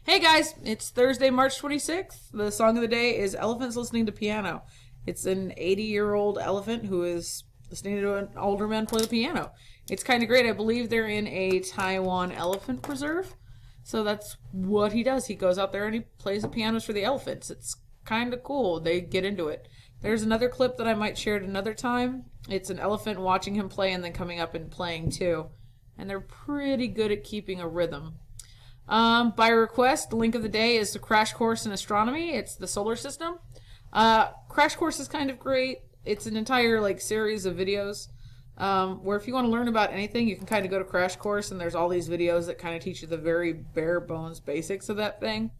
Hey guys, it's Thursday, March 26th. The song of the day is Elephants Listening to Piano. It's an 80-year-old elephant who is listening to an older man play the piano. It's kind of great. I believe they're in a Taiwan elephant preserve. So that's what he does. He goes out there and he plays the pianos for the elephants. It's kind of cool. They get into it. There's another clip that I might share at another time. It's an elephant watching him play and then coming up and playing too. And they're pretty good at keeping a rhythm. By request, the link of the day is the Crash Course in Astronomy. It's the solar system. Crash Course is kind of great. It's an entire series of videos where if you want to learn about anything, you can kind of go to Crash Course, and there's all these videos that kind of teach you the very bare bones basics of that thing.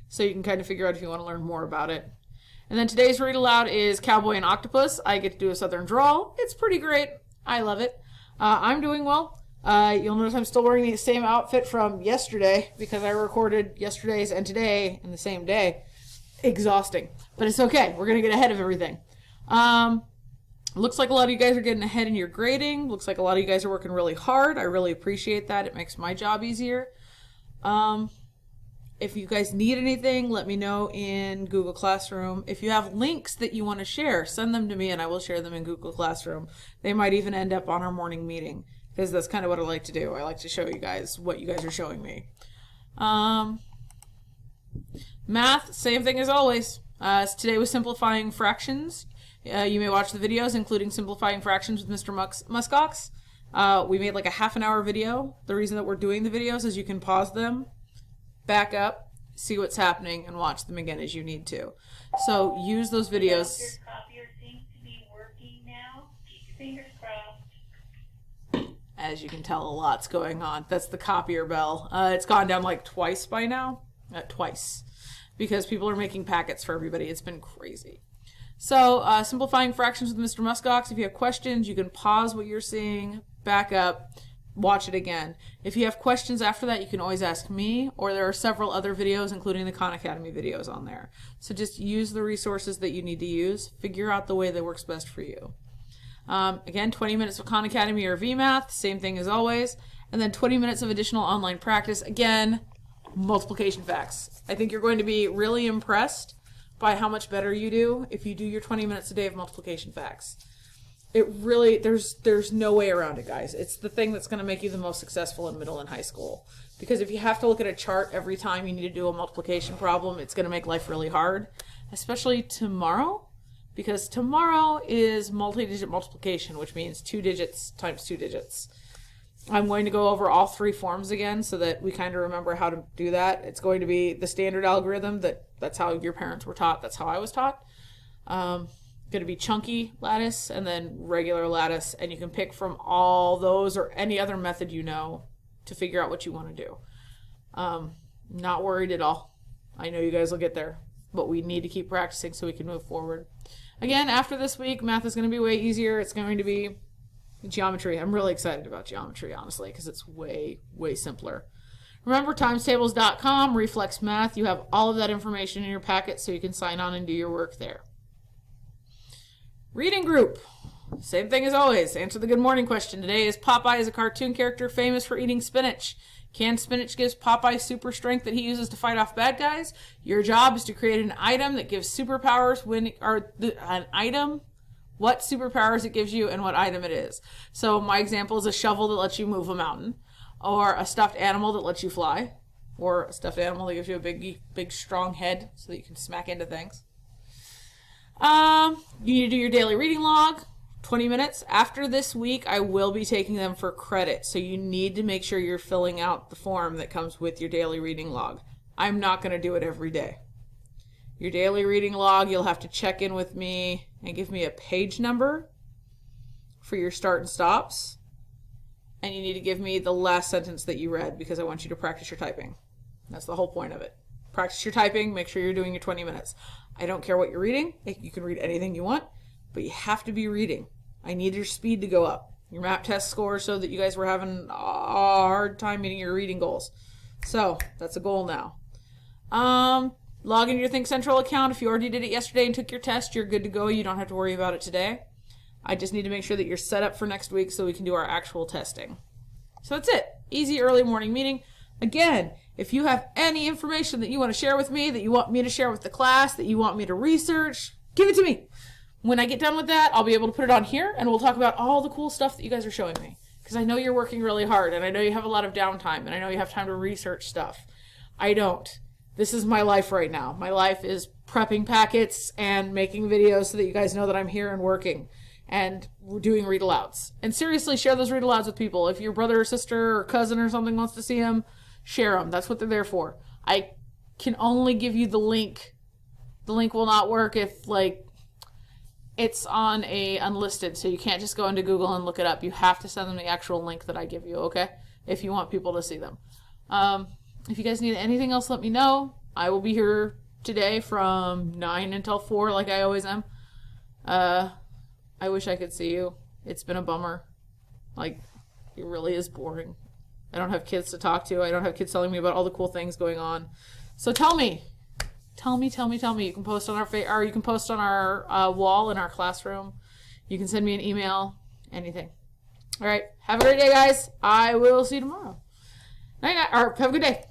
So you can kind of figure out if you want to learn more about it. And then today's read aloud is Cowboy and Octopus. I get to do a southern drawl. It's pretty great. I love it. I'm doing well. You'll notice I'm still wearing the same outfit from yesterday because I recorded yesterday's and today in the same day. Exhausting. But it's okay. We're going to get ahead of everything. Looks like a lot of you guys are getting ahead in your grading. Looks like a lot of you guys are working really hard. I really appreciate that. It makes my job easier. If you guys need anything, let me know in Google Classroom. If you have links that you want to share, send them to me and I will share them in Google Classroom. They might even end up on our morning meeting, because that's kind of what I like to do. I like to show you guys what you guys are showing me. Math, same thing as always. Today was simplifying fractions. You may watch the videos, including simplifying fractions with Mr. Muskox. We made like a half-an-hour video. The reason that we're doing the videos is you can pause them, back up, see what's happening, and watch them again as you need to. So use those videos. Your copier seems to be working now. Keep your fingers crossed. As you can tell, a lot's going on. That's the copier bell. It's gone down like twice by now. Twice. Because people are making packets for everybody. It's been crazy. So, simplifying fractions with Mr. Muskox. If you have questions, you can pause what you're seeing, back up, watch it again. If you have questions after that, you can always ask me, or there are several other videos, including the Khan Academy videos on there. So just use the resources that you need to use. Figure out the way that works best for you. Again, 20 minutes of Khan Academy or VMath, same thing as always. And then 20 minutes of additional online practice. Again, multiplication facts. I think you're going to be really impressed by how much better you do if you do your 20 minutes a day of multiplication facts. It really, there's no way around it, guys. It's the thing that's going to make you the most successful in middle and high school. Because if you have to look at a chart every time you need to do a multiplication problem, it's going to make life really hard. Especially tomorrow. Because tomorrow is multi-digit multiplication, which means 2 digits times 2 digits. I'm going to go over all 3 forms again so that we kind of remember how to do that. It's going to be the standard algorithm. That's how your parents were taught. That's how I was taught. Going to be chunky lattice and then regular lattice. And you can pick from all those or any other method you know to figure out what you want to do. Not worried at all. I know you guys will get there. But we need to keep practicing so we can move forward. Again, after this week, math is going to be way easier. It's going to be geometry. I'm really excited about geometry, honestly, because it's way, way simpler. Remember, timestables.com, Reflex Math. You have all of that information in your packet so you can sign on and do your work there. Reading group. Same thing as always. Answer the good morning question. Today is Popeye is a cartoon character famous for eating spinach. Canned spinach gives Popeye super strength that he uses to fight off bad guys. Your job is to create an item that gives superpowers what superpowers it gives you and what item it is. So my example is a shovel that lets you move a mountain, or a stuffed animal that lets you fly, or a stuffed animal that gives you a big strong head so that you can smack into things. You need to do your daily reading log. 20 minutes. After this week, I will be taking them for credit, so you need to make sure you're filling out the form that comes with your daily reading log. I'm not going to do it every day. Your daily reading log, you'll have to check in with me and give me a page number for your start and stops, and you need to give me the last sentence that you read because I want you to practice your typing. That's the whole point of it. Practice your typing, make sure you're doing your 20 minutes. I don't care what you're reading. You can read anything you want, but you have to be reading. I need your speed to go up. Your map test score showed that you guys were having a hard time meeting your reading goals. So, that's a goal now. Log into your Think Central account. If you already did it yesterday and took your test, you're good to go. You don't have to worry about it today. I just need to make sure that you're set up for next week so we can do our actual testing. So that's it. Easy early morning meeting. Again, If you have any information that you want to share with me, that you want me to share with the class, that you want me to research, give it to me. When I get done with that, I'll be able to put it on here, and we'll talk about all the cool stuff that you guys are showing me. Because I know you're working really hard, and I know you have a lot of downtime, and I know you have time to research stuff. I don't. This is my life right now. My life is prepping packets and making videos so that you guys know that I'm here and working. And we're doing read-alouds. And seriously, share those read-alouds with people. If your brother or sister or cousin or something wants to see them, share them. That's what they're there for. I can only give you the link. The link will not work if, like, it's on a unlisted, so you can't just go into Google and look it up. You have to send them the actual link that I give you, okay? If you want people to see them. If you guys need anything else, let me know. I will be here today from 9 until 4 like I always am. I wish I could see you. It's been a bummer. Like, it really is boring. I don't have kids to talk to. I don't have kids telling me about all the cool things going on. So tell me. Tell me. You can post on our you can post on our wall in our classroom. You can send me an email. Anything. All right. Have a great day, guys. I will see you tomorrow. Night, or have a good day.